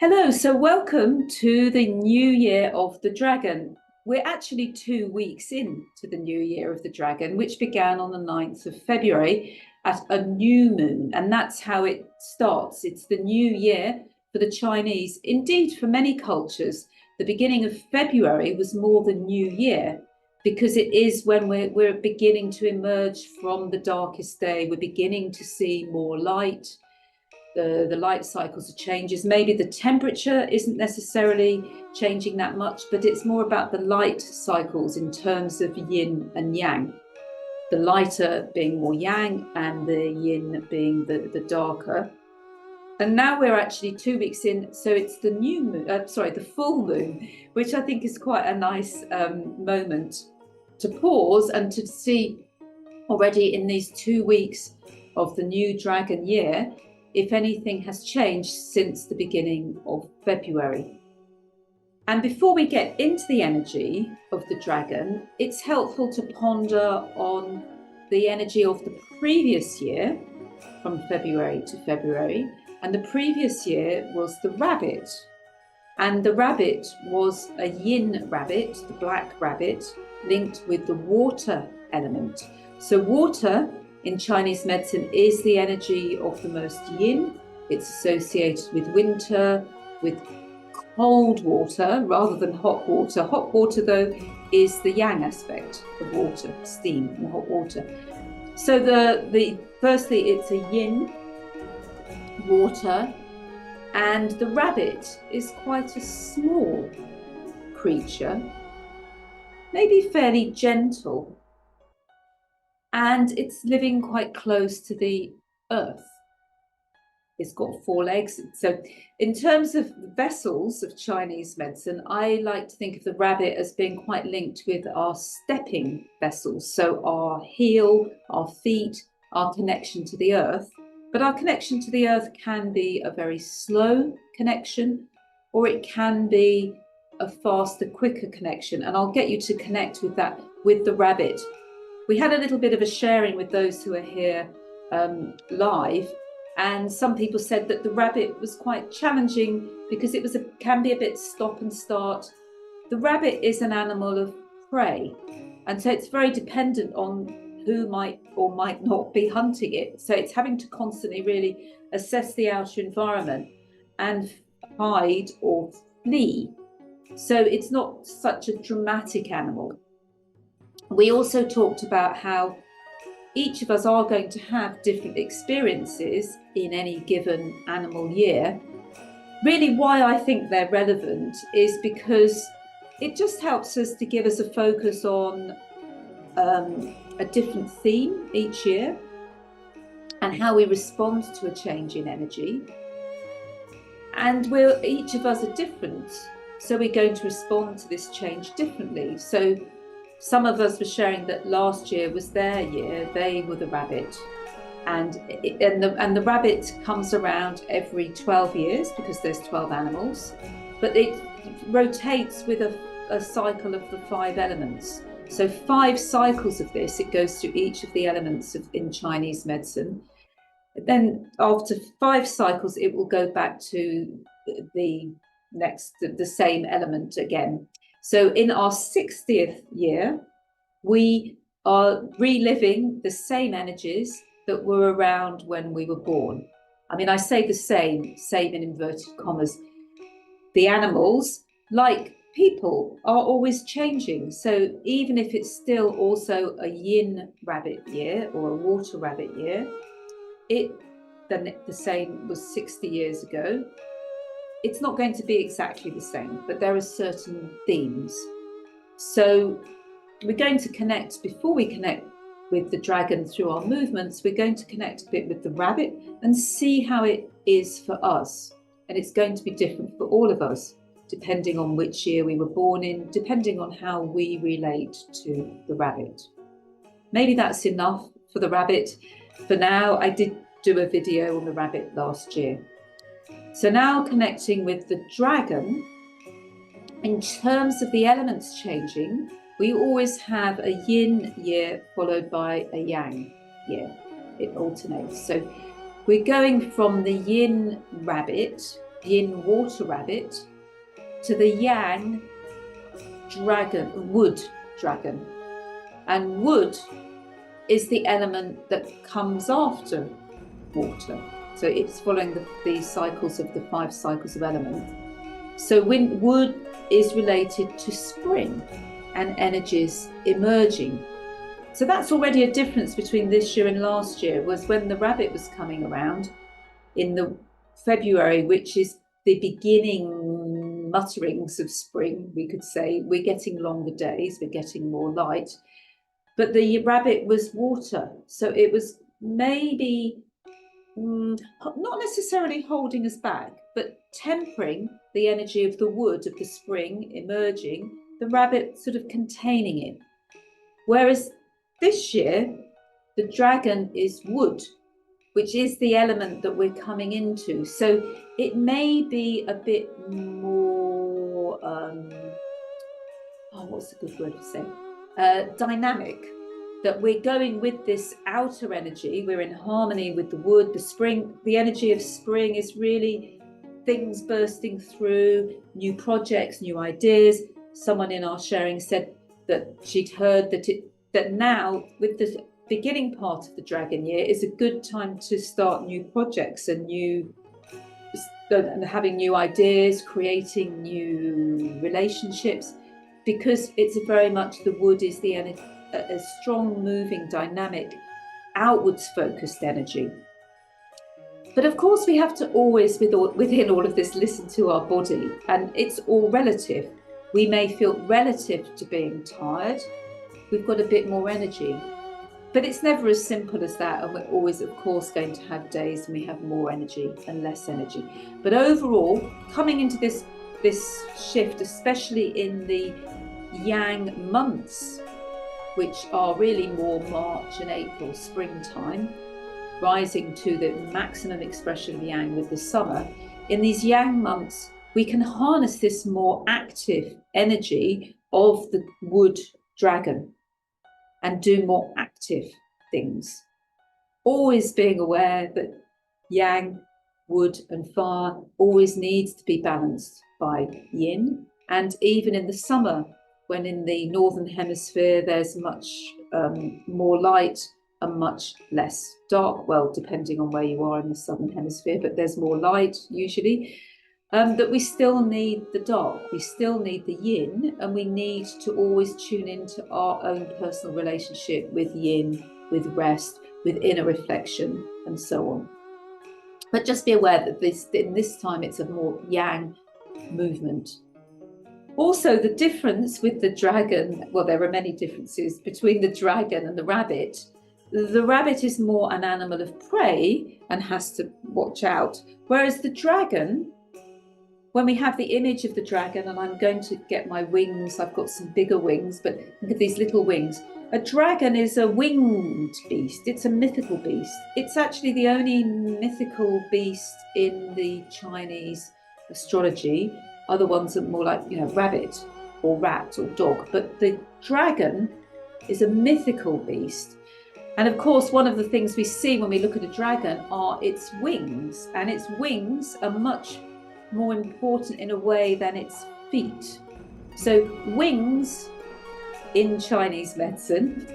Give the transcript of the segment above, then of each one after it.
Hello, so welcome to the new year of the dragon. We're actually 2 weeks into the new year of the dragon, which began on the 9th of February at a new moon. And that's how it starts. It's the new year for the Chinese. Indeed, for many cultures, the beginning of February was more the new year because it is when we're beginning to emerge from the darkest day. We're beginning to see more light. The light cycles are changes. Maybe the temperature isn't necessarily changing that much, but it's more about the light cycles in terms of yin and yang. The lighter being more yang and the yin being the darker. And now we're actually 2 weeks in, so it's the new moon, the full moon, which I think is quite a nice moment to pause and to see already in these 2 weeks of the new dragon year, if anything has changed since the beginning of February. And before we get into the energy of the dragon, it's helpful to ponder on the energy of the previous year, from February to February. And the previous year was the rabbit. And the rabbit was a yin rabbit, the black rabbit, linked with the water element. So water in Chinese medicine is the energy of the most yin. It's associated with winter, with cold water rather than hot water. Hot water, though, is the yang aspect of water, steam and hot water. So firstly, it's a yin water, and the rabbit is quite a small creature, maybe fairly gentle. And it's living quite close to the earth. It's got 4 legs. So in terms of vessels of Chinese medicine, I like to think of the rabbit as being quite linked with our stepping vessels. So our heel, our feet, our connection to the earth. But our connection to the earth can be a very slow connection, or it can be a faster, quicker connection. And I'll get you to connect with that, with the rabbit. We had a little bit of a sharing with those who are here live, and some people said that the rabbit was quite challenging because it can be a bit stop and start. The rabbit is an animal of prey, and so it's very dependent on who might or might not be hunting it. So it's having to constantly really assess the outer environment and hide or flee. So it's not such a dramatic animal. We also talked about how each of us are going to have different experiences in any given animal year. Really, why I think they're relevant is because it just helps us to give us a focus on a different theme each year and how we respond to a change in energy. And each of us are different, so we're going to respond to this change differently. So some of us were sharing that last year was their year. They were the rabbit, and the rabbit comes around every 12 years because there's 12 animals, but it rotates with a cycle of the 5 elements. So 5 cycles of this. It goes through each of the elements in Chinese medicine. Then after 5 cycles, it will go back to the same element again. So in our 60th year, we are reliving the same energies that were around when we were born. I mean, I say the same in inverted commas. The animals, like people, are always changing. So even if it's still also a yin rabbit year or a water rabbit year, then the same was 60 years ago. It's not going to be exactly the same, but there are certain themes. So we're going to connect, before we connect with the dragon through our movements, we're going to connect a bit with the rabbit and see how it is for us. And it's going to be different for all of us, depending on which year we were born in, depending on how we relate to the rabbit. Maybe that's enough for the rabbit. For now, I did do a video on the rabbit last year. So now connecting with the dragon, in terms of the elements changing, we always have a yin year followed by a yang year. It alternates. So we're going from the yin rabbit Yin Water Rabbit, to the Yang Wood Dragon. And wood is the element that comes after water. So it's following the cycles of the 5 cycles of elements. So wood is related to spring and energies emerging. So that's already a difference between this year and last year, was when the rabbit was coming around in the February, which is the beginning mutterings of spring, we could say. We're getting longer days, we're getting more light. But the rabbit was water. So it was maybe not necessarily holding us back, but tempering the energy of the wood of the spring emerging, the rabbit sort of containing it. Whereas this year, the dragon is wood, which is the element that we're coming into. So it may be a bit more, what's a good word to say? Dynamic. That we're going with this outer energy, we're in harmony with the wood, the spring. The energy of spring is really things bursting through, new projects, new ideas. Someone in our sharing said that she'd heard that now, with the beginning part of the dragon year, is a good time to start new projects and having new ideas, creating new relationships, because it's very much the wood is the energy, a strong, moving, dynamic, outwards focused energy. But of course, we have to always, within all of this, listen to our body, and it's all relative. We may feel, relative to being tired, we've got a bit more energy. But it's never as simple as that, and we're always, of course, going to have days when we have more energy and less energy. But overall, coming into this shift, especially in the Yang months, which are really more March and April, springtime, rising to the maximum expression of Yang with the summer. In these Yang months, we can harness this more active energy of the wood dragon and do more active things. Always being aware that Yang, wood and fire always needs to be balanced by Yin. And even in the summer, when in the northern hemisphere there's much more light and much less dark, well, depending on where you are in the southern hemisphere, but there's more light usually, that we still need the dark, we still need the yin, and we need to always tune into our own personal relationship with yin, with rest, with inner reflection, and so on. But just be aware that in this time it's a more yang movement. Also, the difference with the dragon, well, there are many differences between the dragon and the rabbit. The rabbit is more an animal of prey and has to watch out, whereas the dragon, when we have the image of the dragon, and I'm going to get my wings, I've got some bigger wings, but look at these little wings. A dragon is a winged beast. It's a mythical beast. It's actually the only mythical beast in the Chinese astrology. Other ones are more like, rabbit or rat or dog. But the dragon is a mythical beast. And of course, one of the things we see when we look at a dragon are its wings. And its wings are much more important in a way than its feet. So wings in Chinese medicine,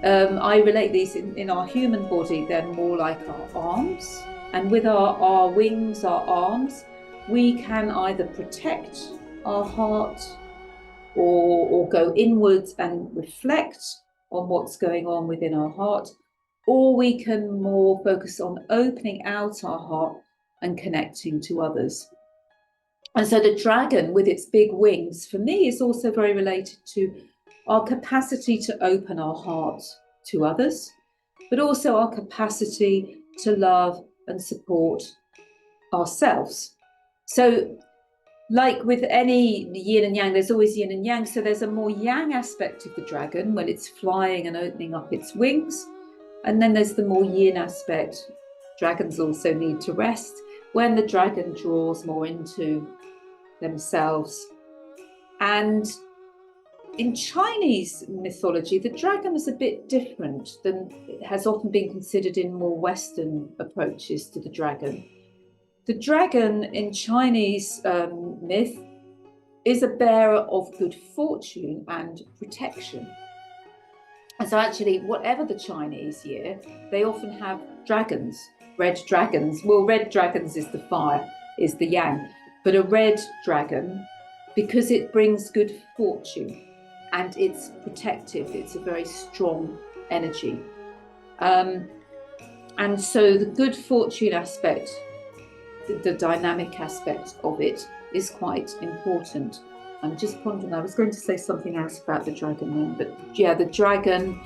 I relate these in our human body, they're more like our arms. And with our wings, our arms, we can either protect our heart or go inwards and reflect on what's going on within our heart, or we can more focus on opening out our heart and connecting to others. And so the dragon with its big wings, for me, is also very related to our capacity to open our heart to others, but also our capacity to love and support ourselves. So like with any yin and yang, there's always yin and yang. So there's a more yang aspect of the dragon when it's flying and opening up its wings. And then there's the more yin aspect. Dragons also need to rest when the dragon draws more into themselves. And in Chinese mythology, the dragon is a bit different than it has often been considered in more Western approaches to the dragon. The dragon in Chinese myth is a bearer of good fortune and protection. And so actually, whatever the Chinese year, they often have dragons, red dragons. Well, red dragons is the fire, is the yang, but a red dragon, because it brings good fortune and it's protective, it's a very strong energy. And so the good fortune aspect, the dynamic aspect of it is quite important. I'm just pondering, I was going to say something else about the dragon then, but yeah, the dragon,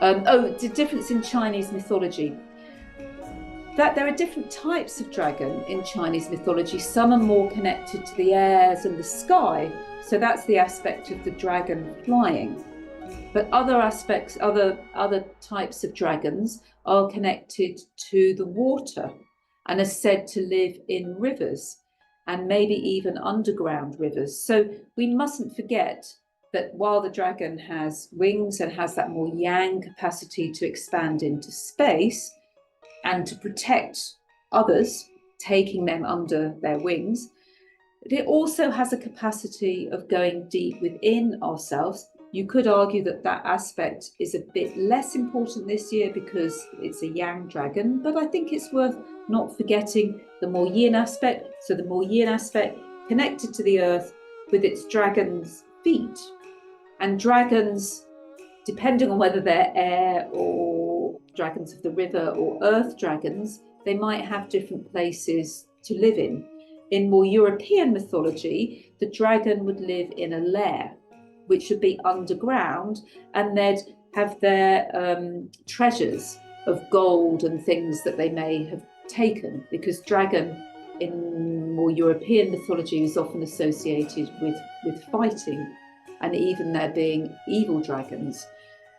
the difference in Chinese mythology. That there are different types of dragon in Chinese mythology. Some are more connected to the airs and the sky, so that's the aspect of the dragon flying. But other aspects, other types of dragons are connected to the water and are said to live in rivers, and maybe even underground rivers. So we mustn't forget that while the dragon has wings and has that more yang capacity to expand into space and to protect others, taking them under their wings, it also has a capacity of going deep within ourselves. You could argue that that aspect is a bit less important this year because it's a yang dragon, but I think it's worth not forgetting the more yin aspect. So the more yin aspect connected to the earth with its dragon's feet. And dragons, depending on whether they're air or dragons of the river or earth dragons, they might have different places to live in. In more European mythology, the dragon would live in a lair, which would be underground, and they'd have their treasures of gold and things that they may have taken, because dragon in more European mythology is often associated with fighting, and even there being evil dragons.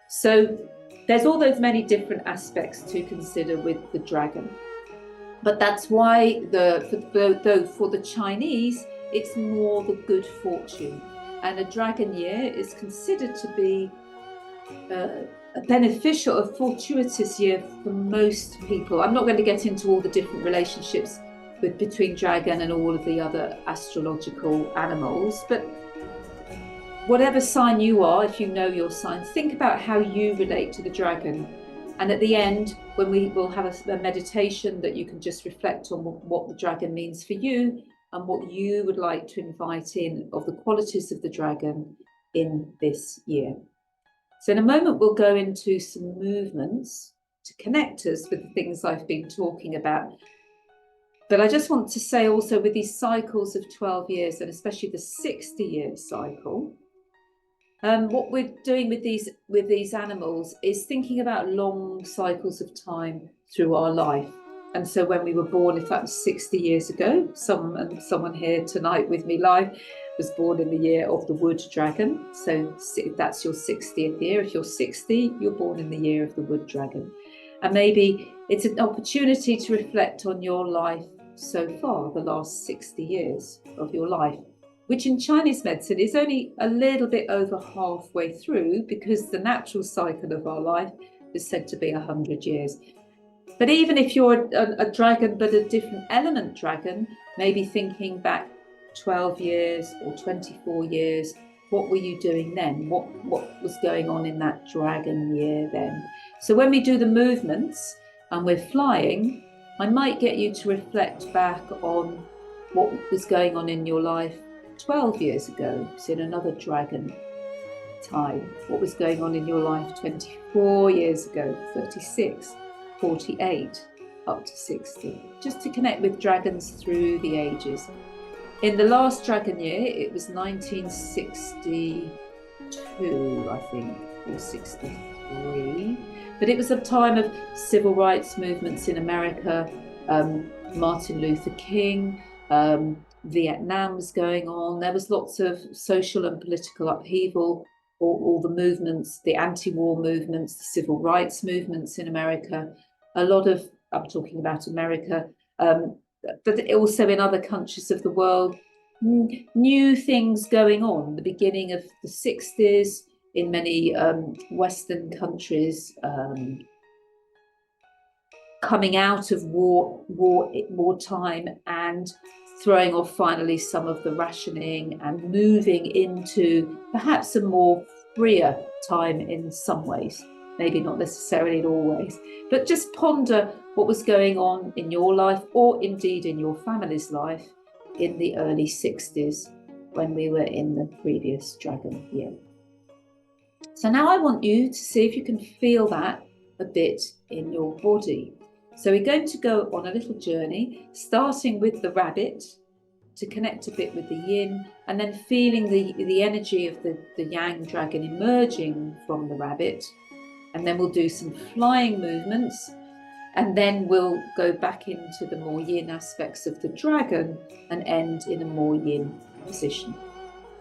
So there's all those many different aspects to consider with the dragon. But that's why for the Chinese, it's more the good fortune. And a dragon year is considered to be a beneficial, a fortuitous year for most people. I'm not going to get into all the different relationships between dragon and all of the other astrological animals, but whatever sign you are, if you know your sign, think about how you relate to the dragon. And at the end, when we will have a meditation that you can just reflect on what the dragon means for you and what you would like to invite in of the qualities of the dragon in this year. So in a moment, we'll go into some movements to connect us with the things I've been talking about. But I just want to say also, with these cycles of 12 years, and especially the 60-year cycle, what we're doing with these animals is thinking about long cycles of time through our life. And so when we were born, if that was 60 years ago, someone here tonight with me live was born in the year of the wood dragon. So if that's your 60th year, if you're 60, you're born in the year of the wood dragon. And maybe it's an opportunity to reflect on your life so far, the last 60 years of your life, which in Chinese medicine is only a little bit over halfway through, because the natural cycle of our life is said to be 100 years. But even if you're a dragon, but a different element dragon, maybe thinking back 12 years or 24 years, what were you doing then? What was going on in that dragon year then? So when we do the movements and we're flying, I might get you to reflect back on what was going on in your life 12 years ago, so in another dragon time. What was going on in your life 24 years ago, 36, 48, up to 60, just to connect with dragons through the ages. In the last dragon year, it was 1962, I think, or 63. But it was a time of civil rights movements in America, Martin Luther King, Vietnam was going on. There was lots of social and political upheaval, all the movements, the anti-war movements, the civil rights movements in America. A lot of, I'm talking about America, but also in other countries of the world, new things going on. The beginning of the 60s in many Western countries, coming out of wartime and throwing off finally some of the rationing and moving into perhaps a more freer time in some ways, maybe not necessarily in all ways, but just ponder what was going on in your life or indeed in your family's life in the early 60s when we were in the previous dragon year. So now I want you to see if you can feel that a bit in your body. So we're going to go on a little journey, starting with the rabbit to connect a bit with the yin, and then feeling the energy of the yang dragon emerging from the rabbit. And then we'll do some flying movements, and then we'll go back into the more yin aspects of the dragon and end in a more yin position.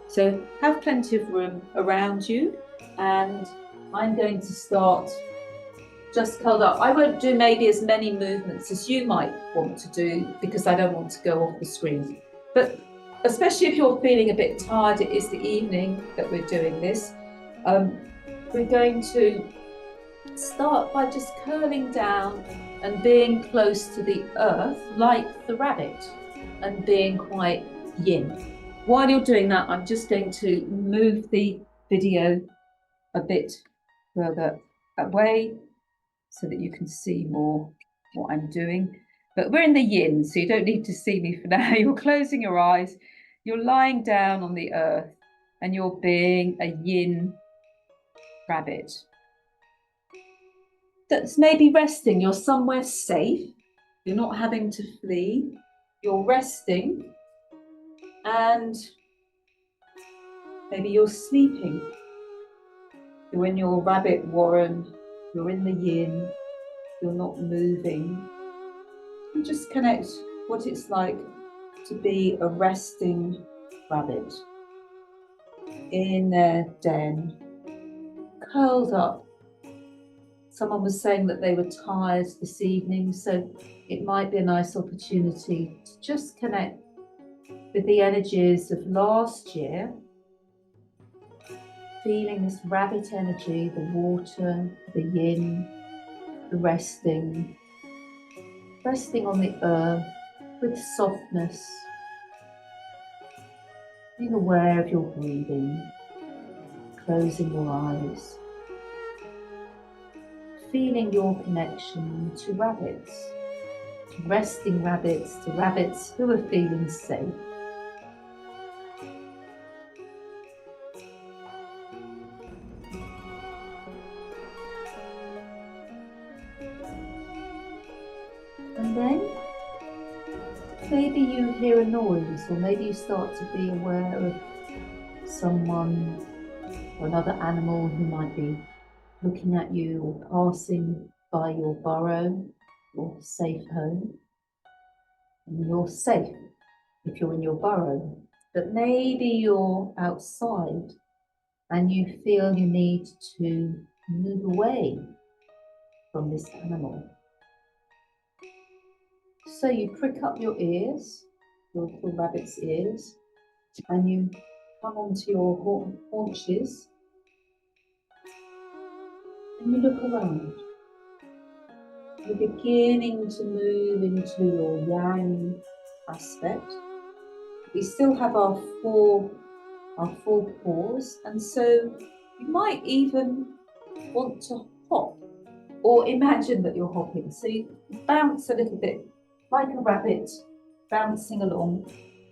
So have plenty of room around you, and I'm going to start just curled up. I won't do maybe as many movements as you might want to do because I don't want to go off the screen. But especially if you're feeling a bit tired, it is the evening that we're doing this. We're going to start by just curling down and being close to the earth like the rabbit and being quite yin. While you're doing that, I'm just going to move the video a bit further away so that you can see more what I'm doing. But we're in the yin, so you don't need to see me for now. You're closing your eyes, you're lying down on the earth, and you're being a yin rabbit. That's maybe resting. You're somewhere safe. You're not having to flee. You're resting, and maybe you're sleeping. You're in your rabbit warren. You're in the yin. You're not moving. And just connect what it's like to be a resting rabbit in their den, curled up. Someone was saying that they were tired this evening, so it might be a nice opportunity to just connect with the energies of last year, feeling this rabbit energy, the water, the yin, the resting on the earth with softness, being aware of your breathing, closing your eyes, feeling your connection to rabbits, to resting rabbits, to rabbits who are feeling safe. And then maybe you hear a noise, or maybe you start to be aware of someone or another animal who might be looking at you or passing by your burrow or safe home. And you're safe if you're in your burrow, but maybe you're outside and you feel you need to move away from this animal. So you prick up your ears, your little rabbit's ears, and you come onto your haunches and you look around. You're beginning to move into your yang aspect. We still have our four paws, and so you might even want to hop or imagine that you're hopping. So you bounce a little bit like a rabbit, bouncing along.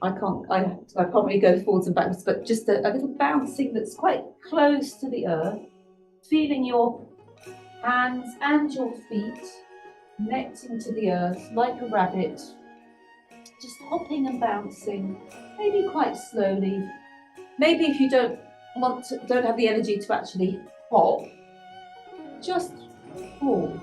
I can't really go forwards and backwards, but just a little bouncing that's quite close to the earth, feeling your hands and your feet connecting to the earth like a rabbit, just hopping and bouncing, maybe quite slowly. Maybe if you don't have the energy to actually hop, just fall.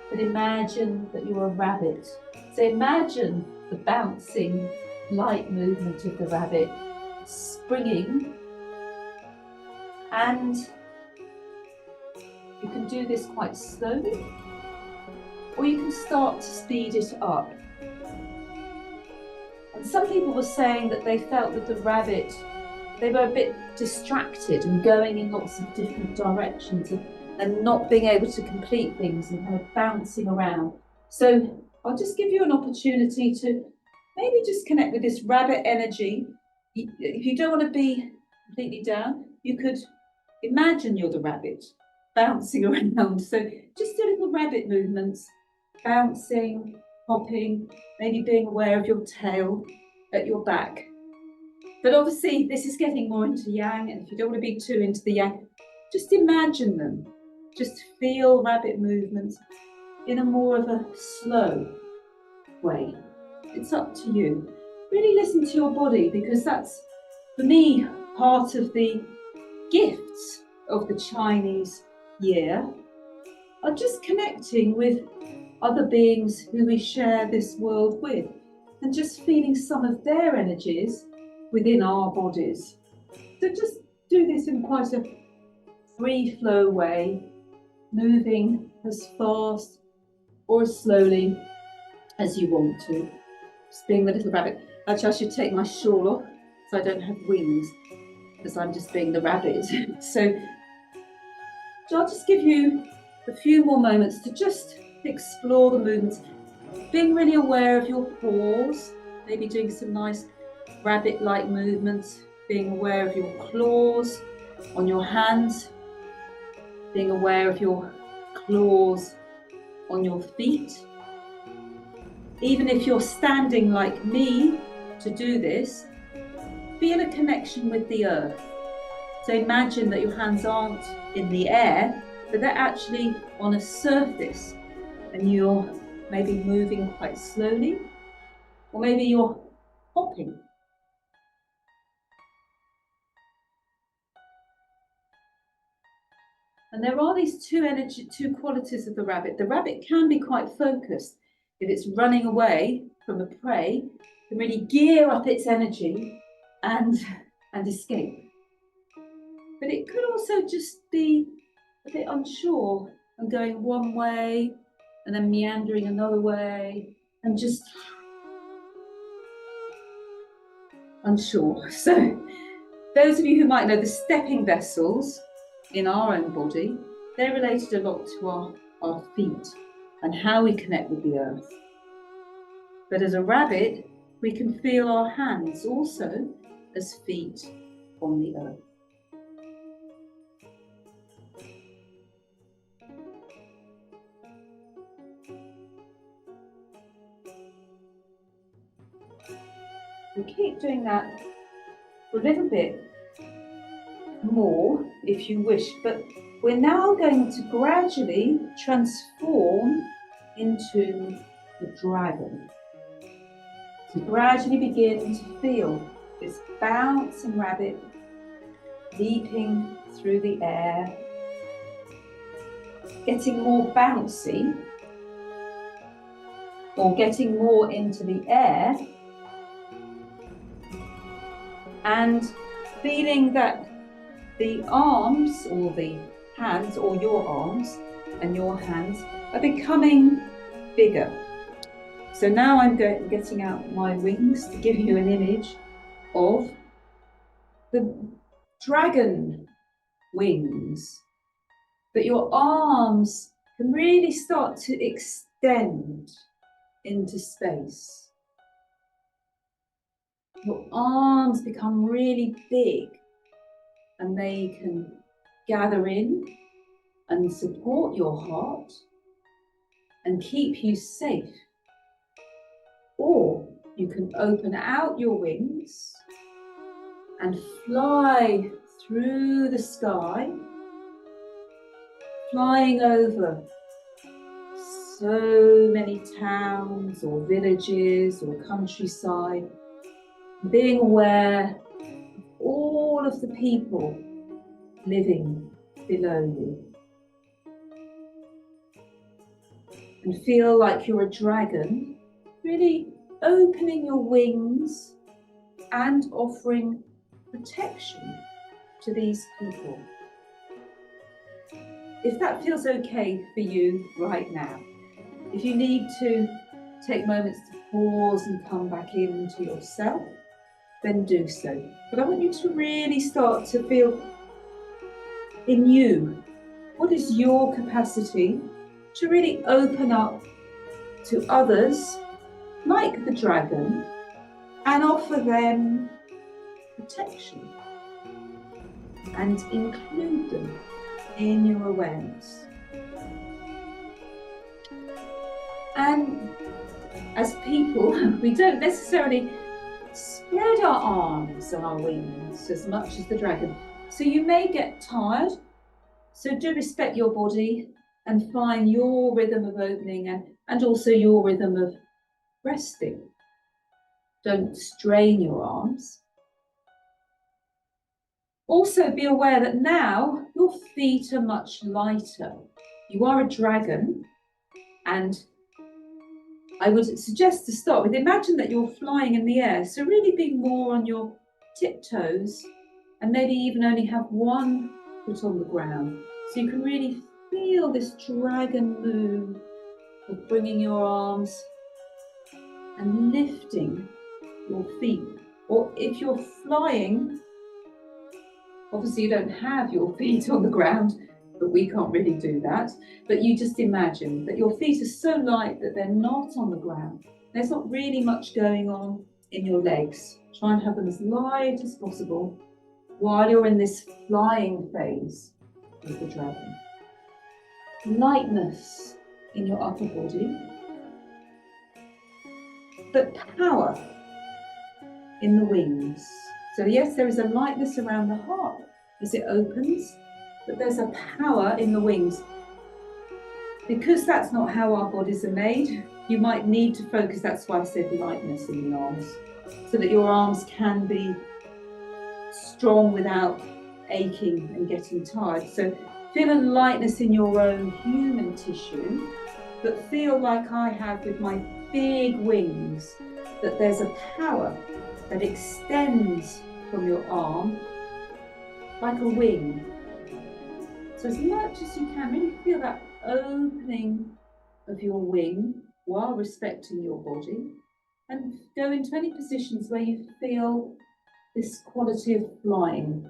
But imagine that you're a rabbit. So imagine the bouncing, light movement of the rabbit, springing, and you can do this quite slowly, or you can start to speed it up. And some people were saying that they felt that the rabbit, they were a bit distracted and going in lots of different directions, and not being able to complete things and kind of bouncing around. So I'll just give you an opportunity to maybe just connect with this rabbit energy. If you don't want to be completely down, you could imagine you're the rabbit bouncing around. So just do little rabbit movements, bouncing, hopping, maybe being aware of your tail at your back. But obviously this is getting more into yang, and if you don't want to be too into the yang, just imagine them. Just feel rabbit movements in a more of a slow way. It's up to you. Really listen to your body, because that's, for me, part of the gifts of the Chinese year are just connecting with other beings who we share this world with, and just feeling some of their energies within our bodies. So just do this in quite a free flow way, moving as fast or as slowly as you want to. Just being the little rabbit. Actually, I should take my shawl off so I don't have wings, because I'm just being the rabbit. So I'll just give you a few more moments to just explore the movements, being really aware of your paws, maybe doing some nice rabbit-like movements, being aware of your claws on your hands, being aware of your claws on your feet. Even if you're standing like me to do this, feel a connection with the earth. So imagine that your hands aren't in the air, but they're actually on a surface, and you're maybe moving quite slowly, or maybe you're hopping. And there are these two qualities of the rabbit. The rabbit can be quite focused. If it's running away from a prey, it can really gear up its energy and escape. But it could also just be a bit unsure and going one way and then meandering another way and just unsure. So those of you who might know the stepping vessels in our own body, they're related a lot to our feet and how we connect with the earth. But as a rabbit, we can feel our hands also as feet on the earth. We keep doing that for a little bit more if you wish, but we're now going to gradually transform into the dragon. So gradually begin to feel this bouncing rabbit leaping through the air, getting more bouncy, or getting more into the air, and feeling that the arms or the hands, or your arms and your hands, are becoming bigger. So now I'm getting out my wings to give you an image of the dragon wings. But your arms can really start to extend into space. Your arms become really big, and they can gather in and support your heart and keep you safe. Or you can open out your wings and fly through the sky, flying over so many towns or villages or countryside, being aware of all of the people living below you. And feel like you're a dragon, really opening your wings and offering protection to these people. If that feels okay for you right now, if you need to take moments to pause and come back into yourself, then do so. But I want you to really start to feel in you what is your capacity to really open up to others, like the dragon, and offer them protection and include them in your awareness. And as people, we don't necessarily spread our arms and our wings as much as the dragon. So you may get tired. So do respect your body and find your rhythm of opening and also your rhythm of resting. Don't strain your arms. Also be aware that now your feet are much lighter. You are a dragon, and I would suggest to start with, imagine that you're flying in the air. So really be more on your tiptoes and maybe even only have one foot on the ground. So you can really feel this dragon move of bringing your arms and lifting your feet. Or if you're flying, obviously you don't have your feet on the ground, but we can't really do that. But you just imagine that your feet are so light that they're not on the ground. There's not really much going on in your legs. Try and have them as light as possible while you're in this flying phase of the dragon. Lightness in your upper body, but power in the wings. So yes, there is a lightness around the heart as it opens, but there's a power in the wings. Because that's not how our bodies are made, you might need to focus, that's why I said lightness in the arms, so that your arms can be strong without aching and getting tired. So feel a lightness in your own human tissue, but feel like I have with my big wings, that there's a power that extends from your arm like a wing. So as much as you can, really feel that opening of your wing while respecting your body, and go into any positions where you feel this quality of flying.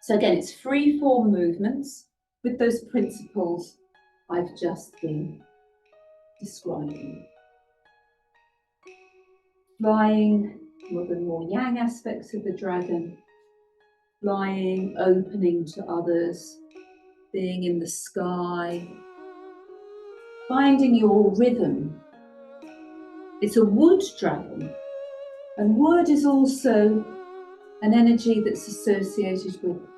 So again, it's free form movements with those principles I've just been describing. Flying, the more yang aspects of the dragon, flying, opening to others, being in the sky, finding your rhythm. It's a wood dragon, and wood is also an energy that's associated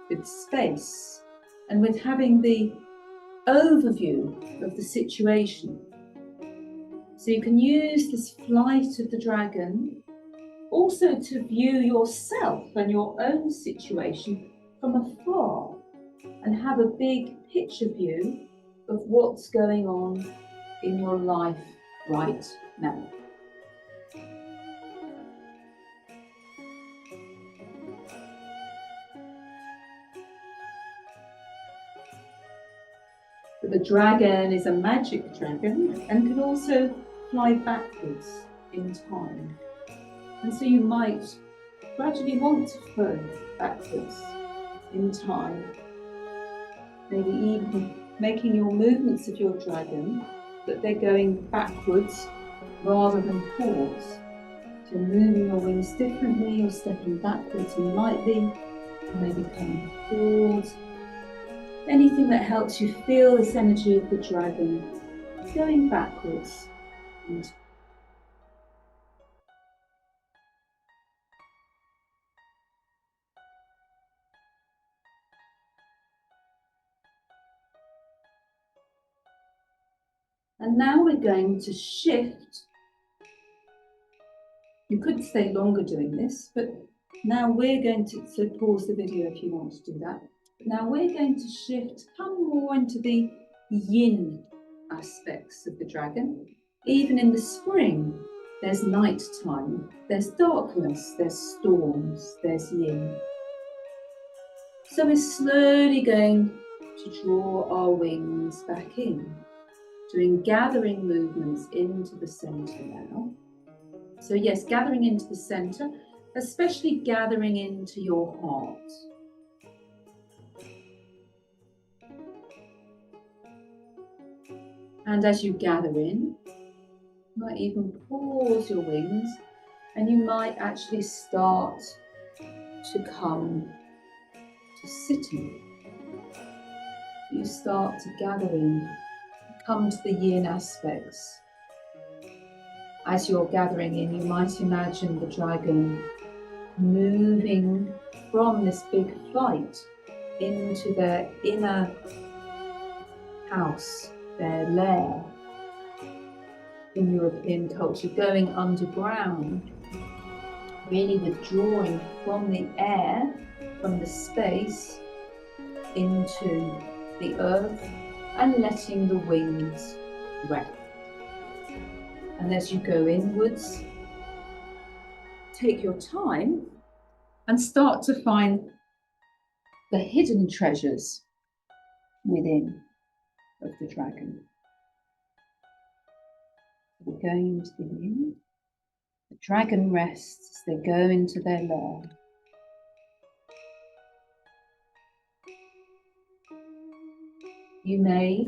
with space and with having the overview of the situation. So you can use this flight of the dragon also to view yourself and your own situation from afar and have a big picture view of what's going on in your life right now. But the dragon is a magic dragon and can also fly backwards in time. And so you might gradually want to flow backwards in time, maybe even making your movements of your dragon that they're going backwards rather than forwards. So you're moving your wings differently, you're stepping backwards and lightly, and maybe coming forwards. Anything that helps you feel this energy of the dragon going backwards and now we're going to shift. You could stay longer doing this, but now we're going to, so pause the video if you want to do that. But now we're going to shift, come more into the yin aspects of the dragon. Even in the spring, there's night time, there's darkness, there's storms, there's yin. So we're slowly going to draw our wings back in, doing gathering movements into the center now. So yes, gathering into the center, especially gathering into your heart. And as you gather in, you might even pause your wings, and you might actually start to come to sitting. You start to gather in, come to the yin aspects. As you're gathering in, you might imagine the dragon moving from this big flight into their inner house, their lair. In European culture, going underground, really withdrawing from the air, from the space, into the earth, and letting the wings rest. And as you go inwards, take your time and start to find the hidden treasures within of the dragon. We're going into the yin. The dragon rests as they go into their lair. You may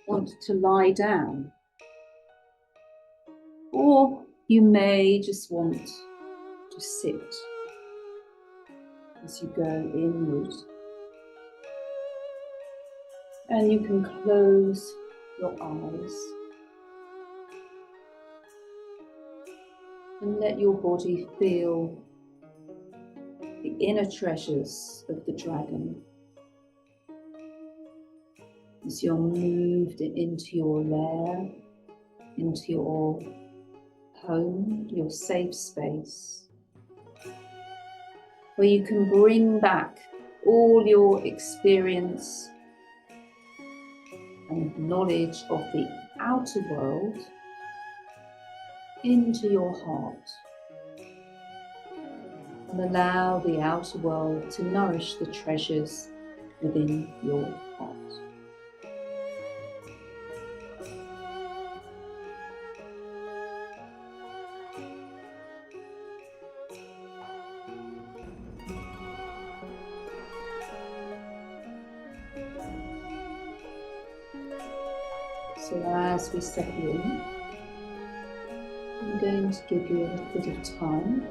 want to lie down, or you may just want to sit as you go inward. And you can close your eyes and let your body feel the inner treasures of the dragon as you're moved into your lair, into your home, your safe space, where you can bring back all your experience and knowledge of the outer world into your heart, and allow the outer world to nourish the treasures within your heart. So as we settle in, I'm going to give you a little bit of time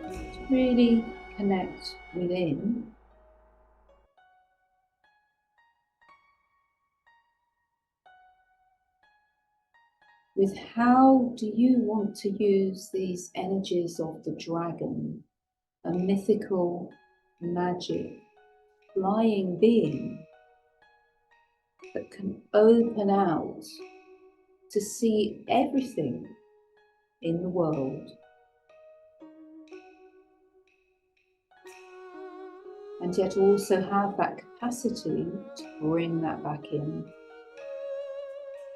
to really connect within. With how do you want to use these energies of the dragon, a mythical, magic, flying being that can open out to see everything in the world, and yet also have that capacity to bring that back in,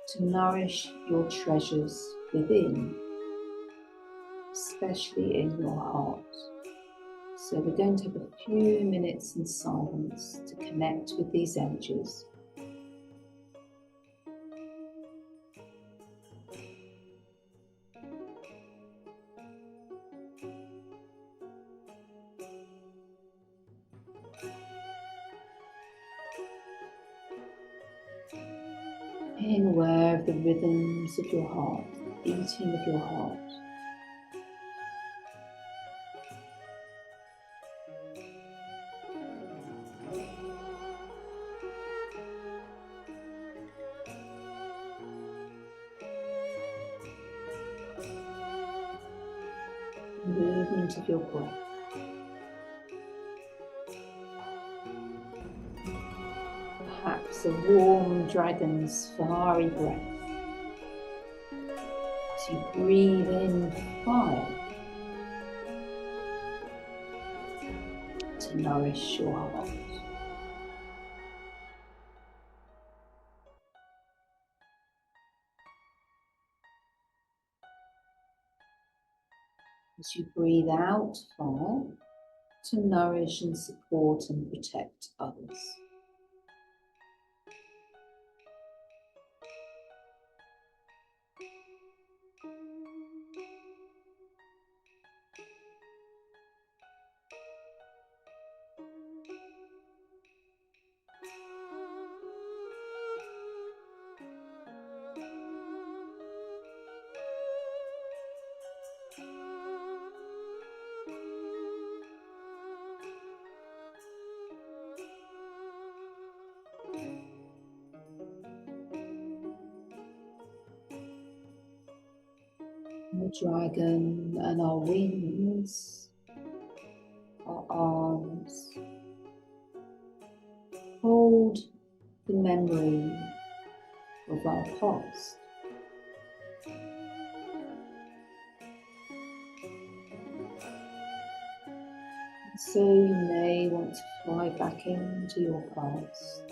to nourish your treasures within, especially in your heart. So we're going to have a few minutes in silence to connect with these energies. Being aware of the rhythms of your heart, the beating of your heart. Movement of your breath. Perhaps a warm dragon's fiery breath as you breathe in fire to nourish your heart. As you breathe out fire to nourish and support and protect others. The dragon and our wings, our arms, hold the memory of our past. So you may want to fly back into your past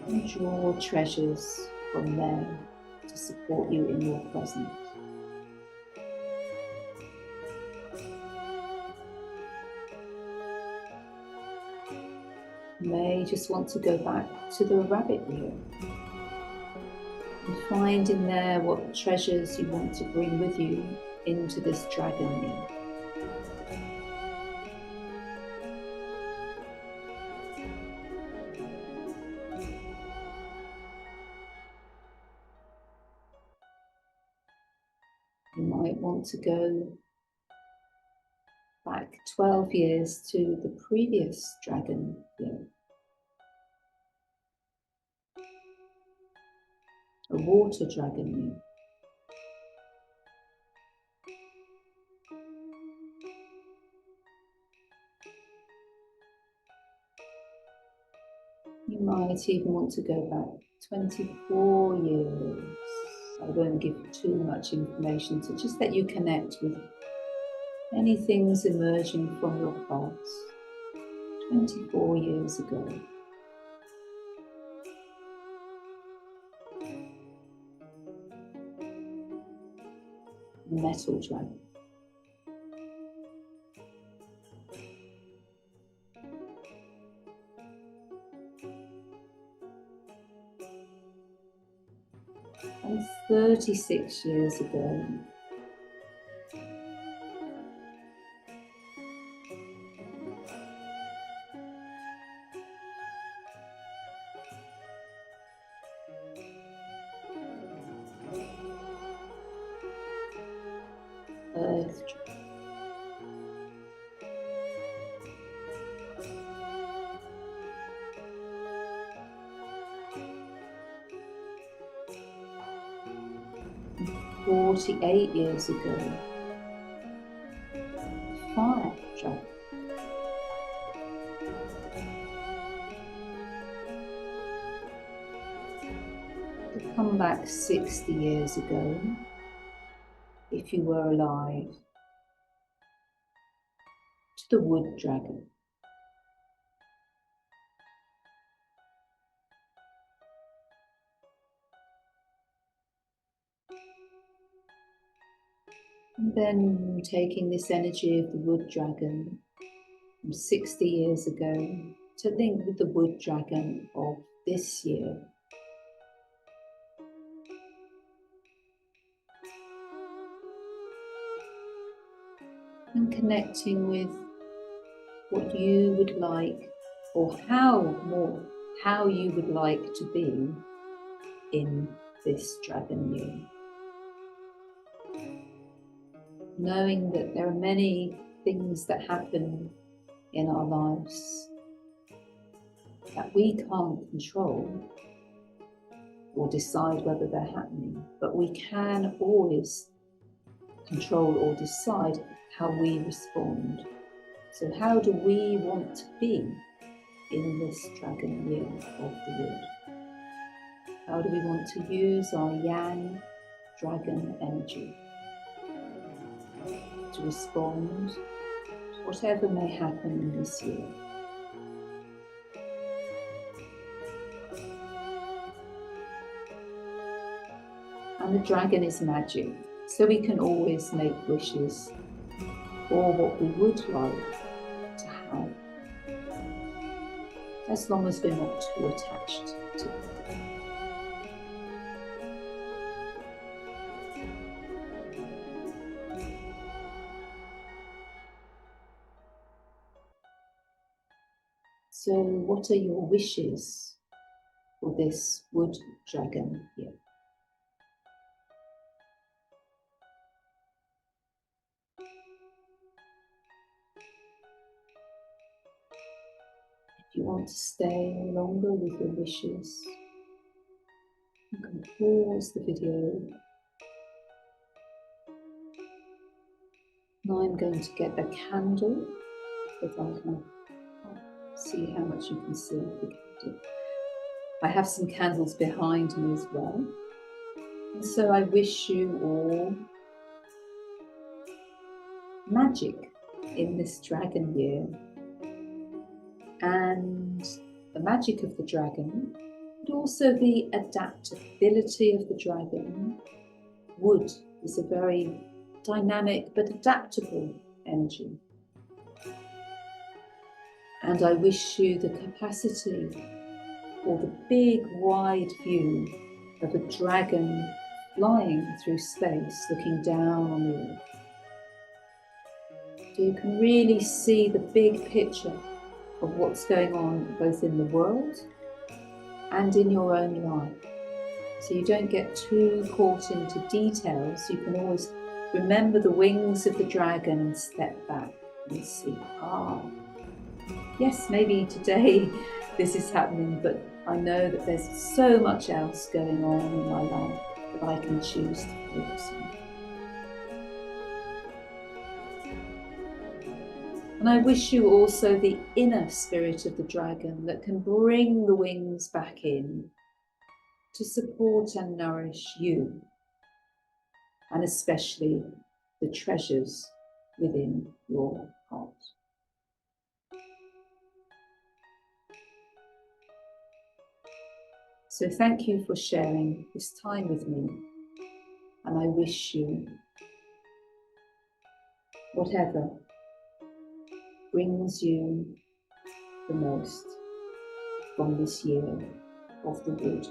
and draw treasures from there to support you in your present. You may just want to go back to the rabbit year and find in there what treasures you want to bring with you into this dragon year. You might want to go back 12 years to the previous dragon year, a water dragon year. You might even want to go back 24 years. I won't give too much information to just let you connect with any things emerging from your past 24 years ago. Metal dragon. And 36 years ago, Earth dragon. And 48 years ago, fire dragon. To come back 60 years ago, if you were alive, to the wood dragon. And then taking this energy of the wood dragon from 60 years ago to link with the wood dragon of this year. And connecting with what you would like, or how you would like to be in this dragon year. Knowing that there are many things that happen in our lives that we can't control or decide whether they're happening, but we can always control or decide how we respond. So how do we want to be in this dragon year of the wood? How do we want to use our yang dragon energy to respond to whatever may happen in this year? And the dragon is magic, so we can always make wishes for what we would like to have, as long as we're not too attached to it. So what are your wishes for this wood dragon year? If you want to stay longer with your wishes, you can pause the video. Now I'm going to get a candle, if I can see how much you can see of the candle. I have some candles behind me as well. And so I wish you all magic in this dragon year. And the magic of the dragon, but also the adaptability of the dragon. Wood is a very dynamic but adaptable energy. And I wish you the capacity or the big wide view of a dragon flying through space, looking down on the earth. So you can really see the big picture of what's going on both in the world and in your own life. So you don't get too caught into details. You can always remember the wings of the dragon and step back and see, yes, maybe today this is happening, but I know that there's so much else going on in my life that I can choose to focus on. And I wish you also the inner spirit of the dragon that can bring the wings back in to support and nourish you, and especially the treasures within your heart. So thank you for sharing this time with me, and I wish you whatever brings you the most from this year of the wood.